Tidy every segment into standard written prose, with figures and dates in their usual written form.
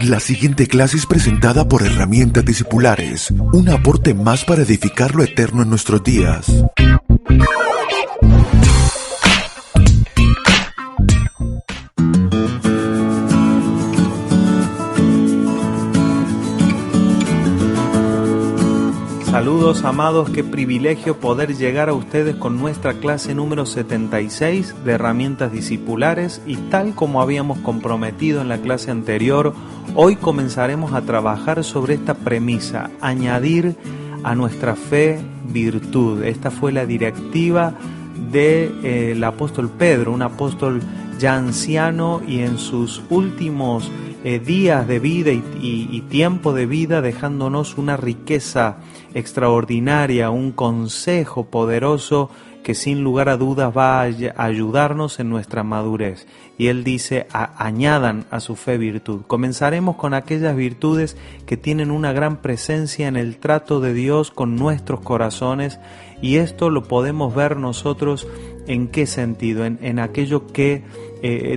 La siguiente clase es presentada por Herramientas Discipulares, un aporte más para edificar lo eterno en nuestros días. Saludos amados, qué privilegio poder llegar a ustedes con nuestra clase número 76 de Herramientas Discipulares, y tal como habíamos comprometido en la clase anterior, hoy comenzaremos a trabajar sobre esta premisa: añadir a nuestra fe virtud. Esta fue la directiva del apóstol Pedro, un apóstol ya anciano y en sus últimos días de vida y tiempo de vida, dejándonos una riqueza extraordinaria, un consejo poderoso que sin lugar a dudas va a ayudarnos en nuestra madurez. Y él dice: añadan a su fe virtud. Comenzaremos con aquellas virtudes que tienen una gran presencia en el trato de Dios con nuestros corazones, y esto lo podemos ver nosotros en qué sentido, en aquello que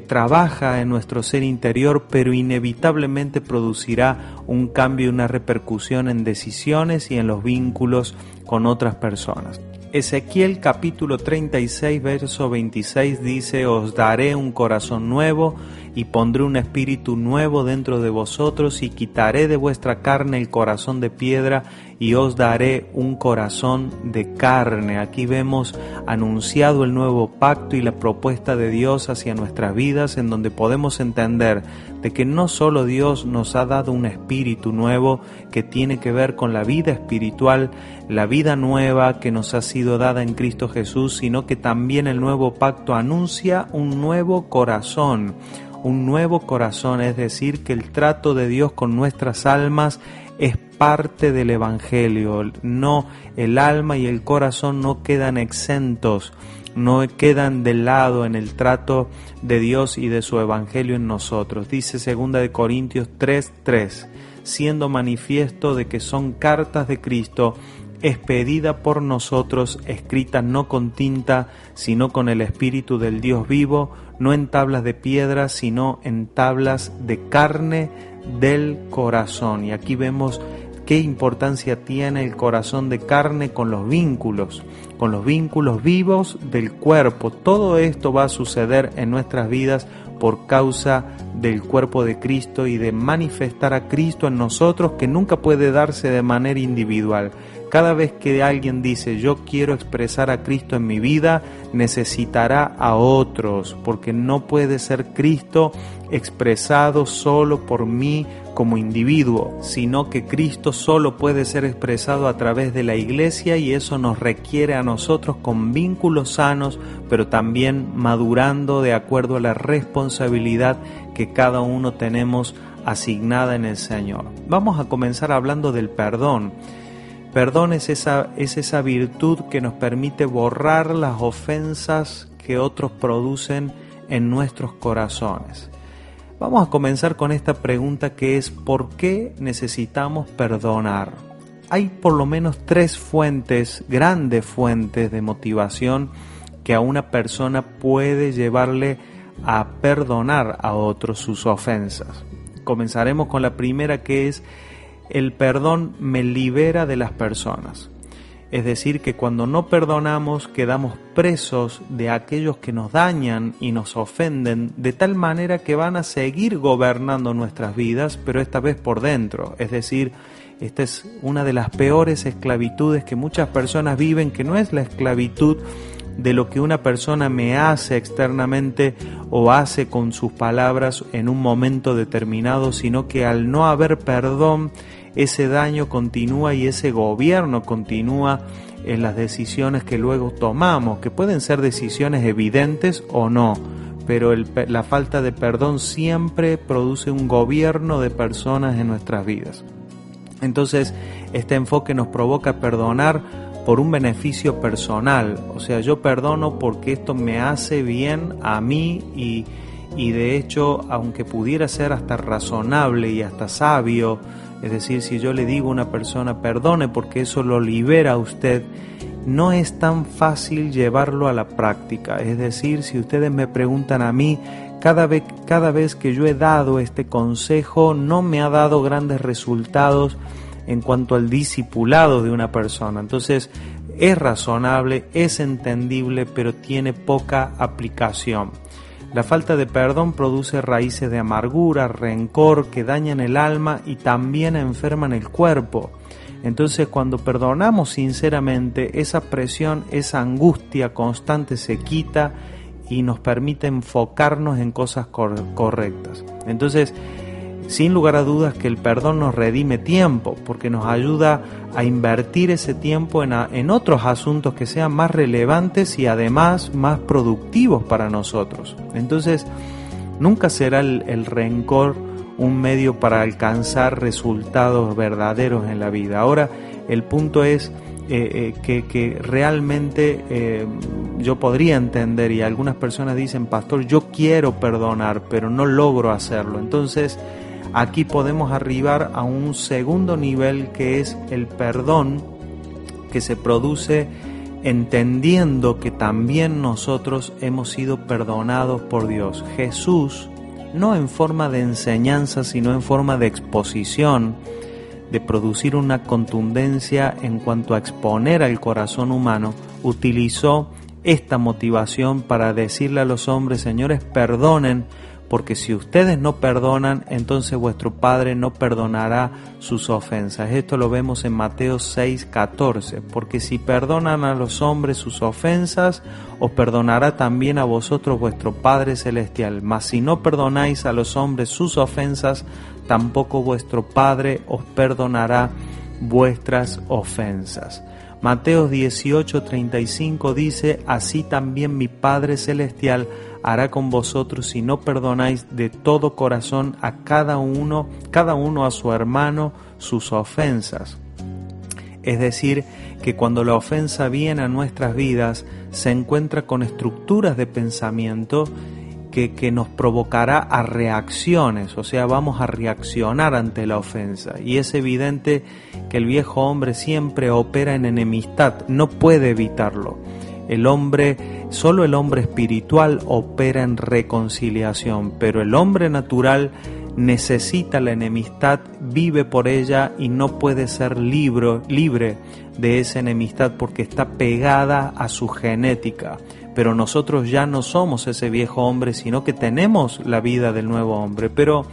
trabaja en nuestro ser interior, pero inevitablemente producirá un cambio y una repercusión en decisiones y en los vínculos con otras personas. Ezequiel capítulo 36 verso 26 dice: os daré un corazón nuevo y pondré un espíritu nuevo dentro de vosotros, y quitaré de vuestra carne el corazón de piedra y os daré un corazón de carne. Aquí vemos anunciado el nuevo pacto y la propuesta de Dios hacia nuestras vidas, en donde podemos entender de que no solo Dios nos ha dado un espíritu nuevo que tiene que ver con la vida espiritual, la vida nueva que nos ha sido dada en Cristo Jesús, sino que también el nuevo pacto anuncia un nuevo corazón. Un nuevo corazón, es decir, que el trato de Dios con nuestras almas es parte del Evangelio. No, el alma y el corazón no quedan exentos, no quedan de lado en el trato de Dios y de su Evangelio en nosotros. Dice 2 Corintios 3:3, siendo manifiesto de que son cartas de Cristo, expedida por nosotros, escrita no con tinta, sino con el Espíritu del Dios vivo, no en tablas de piedra, sino en tablas de carne del corazón. Y aquí vemos qué importancia tiene el corazón de carne con los vínculos vivos del cuerpo. Todo esto va a suceder en nuestras vidas por causa del cuerpo de Cristo y de manifestar a Cristo en nosotros, que nunca puede darse de manera individual. Cada vez que alguien dice yo quiero expresar a Cristo en mi vida, necesitará a otros, porque no puede ser Cristo expresado solo por mí como individuo, sino que Cristo solo puede ser expresado a través de la iglesia, y eso nos requiere a nosotros con vínculos sanos, pero también madurando de acuerdo a la responsabilidad que cada uno tenemos asignada en el Señor. Vamos a comenzar hablando del perdón. Perdón es esa virtud que nos permite borrar las ofensas que otros producen en nuestros corazones. Vamos a comenzar con esta pregunta, que es: ¿por qué necesitamos perdonar? Hay por lo menos 3 fuentes, grandes fuentes de motivación que a una persona puede llevarle a perdonar a otros sus ofensas. Comenzaremos con la primera, que es: el perdón me libera de las personas. Es decir, que cuando no perdonamos quedamos presos de aquellos que nos dañan y nos ofenden, de tal manera que van a seguir gobernando nuestras vidas, pero esta vez por dentro. Es decir, esta es una de las peores esclavitudes que muchas personas viven, que no es la esclavitud de lo que una persona me hace externamente o hace con sus palabras en un momento determinado, sino que al no haber perdón, ese daño continúa y ese gobierno continúa en las decisiones que luego tomamos, que pueden ser decisiones evidentes o no, pero la falta de perdón siempre produce un gobierno de personas en nuestras vidas. Entonces, este enfoque nos provoca perdonar por un beneficio personal, o sea, yo perdono porque esto me hace bien a mí, y de hecho, aunque pudiera ser hasta razonable y hasta sabio, es decir, si yo le digo a una persona perdone porque eso lo libera a usted, no es tan fácil llevarlo a la práctica. Es decir, si ustedes me preguntan a mí, cada vez que yo he dado este consejo no me ha dado grandes resultados en cuanto al discipulado de una persona. Entonces es razonable, es entendible, pero tiene poca aplicación. La falta de perdón produce raíces de amargura, rencor, que dañan el alma y también enferman el cuerpo. Entonces, cuando perdonamos sinceramente, esa presión, esa angustia constante se quita y nos permite enfocarnos en cosas correctas. Entonces, sin lugar a dudas que el perdón nos redime tiempo, porque nos ayuda a invertir ese tiempo en otros asuntos que sean más relevantes y además más productivos para nosotros. Entonces, nunca será el rencor un medio para alcanzar resultados verdaderos en la vida. Ahora, el punto es que realmente yo podría entender, y algunas personas dicen: pastor, yo quiero perdonar, pero no logro hacerlo. Entonces, aquí podemos arribar a un segundo nivel, que es el perdón que se produce entendiendo que también nosotros hemos sido perdonados por Dios. Jesús, no en forma de enseñanza, sino en forma de exposición, de producir una contundencia en cuanto a exponer al corazón humano, utilizó esta motivación para decirle a los hombres: señores, perdonen, porque si ustedes no perdonan, entonces vuestro Padre no perdonará sus ofensas. Esto lo vemos en Mateo 6:14, porque si perdonan a los hombres sus ofensas, os perdonará también a vosotros vuestro Padre Celestial. Mas si no perdonáis a los hombres sus ofensas, tampoco vuestro Padre os perdonará vuestras ofensas. Mateo 18:35 dice: así también mi Padre Celestial hará con vosotros si no perdonáis de todo corazón a cada uno a su hermano sus ofensas. Es decir, que cuando la ofensa viene a nuestras vidas, se encuentra con estructuras de pensamiento que nos provocará a reacciones, o sea, vamos a reaccionar ante la ofensa. Y es evidente que el viejo hombre siempre opera en enemistad, no puede evitarlo. Solo el hombre espiritual opera en reconciliación, pero el hombre natural necesita la enemistad, vive por ella y no puede ser libre de esa enemistad porque está pegada a su genética. Pero nosotros ya no somos ese viejo hombre, sino que tenemos la vida del nuevo hombre. Pero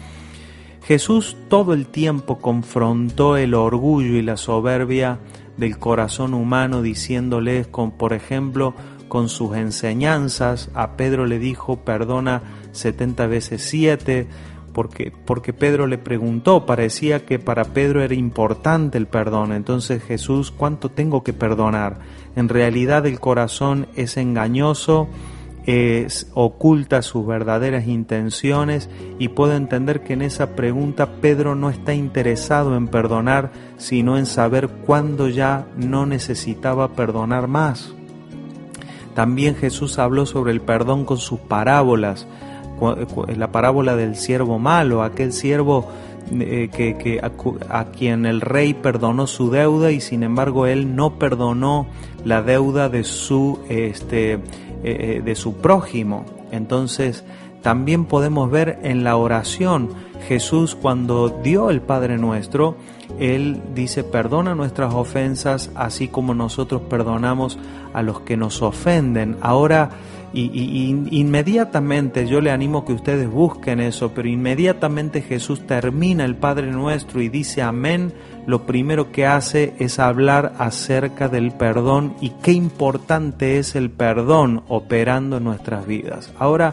Jesús todo el tiempo confrontó el orgullo y la soberbia del corazón humano, diciéndoles, por ejemplo, con sus enseñanzas. A Pedro le dijo: perdona 70 veces 7, porque Pedro le preguntó, parecía que para Pedro era importante el perdón. Entonces Jesús: ¿cuánto tengo que perdonar? En realidad el corazón es engañoso, oculta sus verdaderas intenciones, y puedo entender que en esa pregunta Pedro no está interesado en perdonar, sino en saber cuándo ya no necesitaba perdonar más. También Jesús habló sobre el perdón con sus parábolas. La parábola del siervo malo, aquel siervo a quien el rey perdonó su deuda y sin embargo él no perdonó la deuda de su prójimo. Entonces también podemos ver en la oración, Jesús cuando dio el Padre Nuestro, Él dice: perdona nuestras ofensas así como nosotros perdonamos a los que nos ofenden. Ahora, inmediatamente, yo le animo que ustedes busquen eso, pero inmediatamente Jesús termina el Padre Nuestro y dice amén. Lo primero que hace es hablar acerca del perdón y qué importante es el perdón operando en nuestras vidas. Ahora,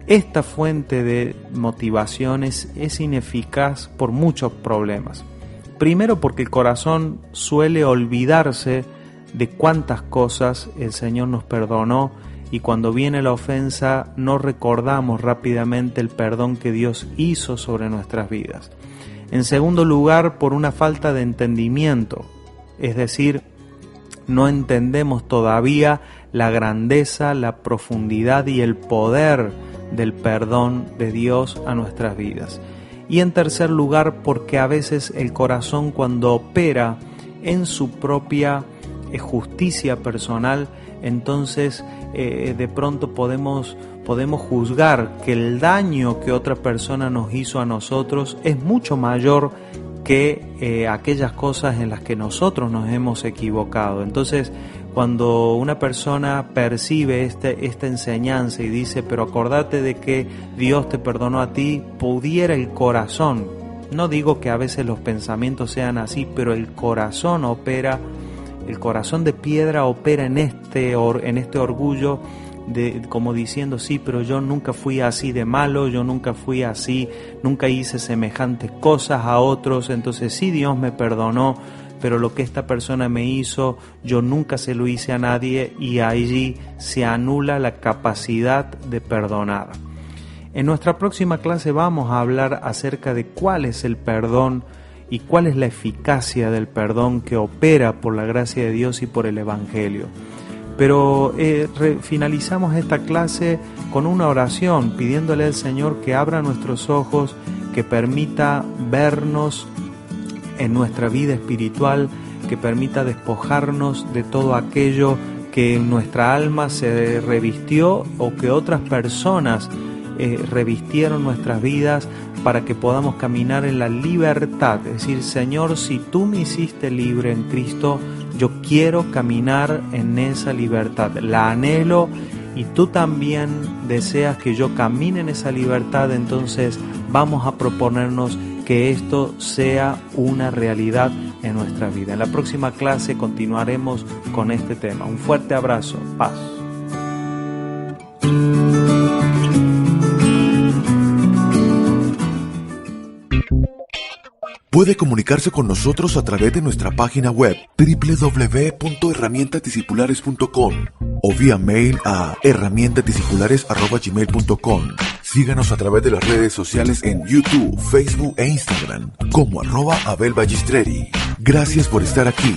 esta fuente de motivaciones es ineficaz por muchos problemas. Primero, porque el corazón suele olvidarse de cuántas cosas el Señor nos perdonó, y cuando viene la ofensa no recordamos rápidamente el perdón que Dios hizo sobre nuestras vidas. En segundo lugar, por una falta de entendimiento, es decir, no entendemos todavía la grandeza, la profundidad y el poder del perdón de Dios a nuestras vidas. Y en tercer lugar, porque a veces el corazón, cuando opera en su propia justicia personal, entonces de pronto podemos juzgar que el daño que otra persona nos hizo a nosotros es mucho mayor que aquellas cosas en las que nosotros nos hemos equivocado. Entonces, cuando una persona percibe esta enseñanza y dice, pero acordate de que Dios te perdonó a ti, pudiera el corazón, no digo que a veces los pensamientos sean así, pero el corazón opera, el corazón de piedra opera en este orgullo, como diciendo, sí, pero yo nunca fui así de malo, yo nunca fui así, nunca hice semejantes cosas a otros, entonces sí, Dios me perdonó, pero lo que esta persona me hizo, yo nunca se lo hice a nadie, y allí se anula la capacidad de perdonar. En nuestra próxima clase vamos a hablar acerca de cuál es el perdón y cuál es la eficacia del perdón que opera por la gracia de Dios y por el Evangelio. Pero finalizamos esta clase con una oración, pidiéndole al Señor que abra nuestros ojos, que permita vernos en nuestra vida espiritual, que permita despojarnos de todo aquello que en nuestra alma se revistió o que otras personas revistieron nuestras vidas, para que podamos caminar en la libertad. Es decir, Señor, si tú me hiciste libre en Cristo, yo quiero caminar en esa libertad, la anhelo, y tú también deseas que yo camine en esa libertad. Entonces vamos a proponernos que esto sea una realidad en nuestra vida. En la próxima clase continuaremos con este tema. Un fuerte abrazo, paz. Puede comunicarse con nosotros a través de nuestra página web www.herramientasdiscipulares.com o vía mail a herramientasdiscipulares@gmail.com. Síganos a través de las redes sociales en YouTube, Facebook e Instagram como @AbelBallistreri. Gracias por estar aquí.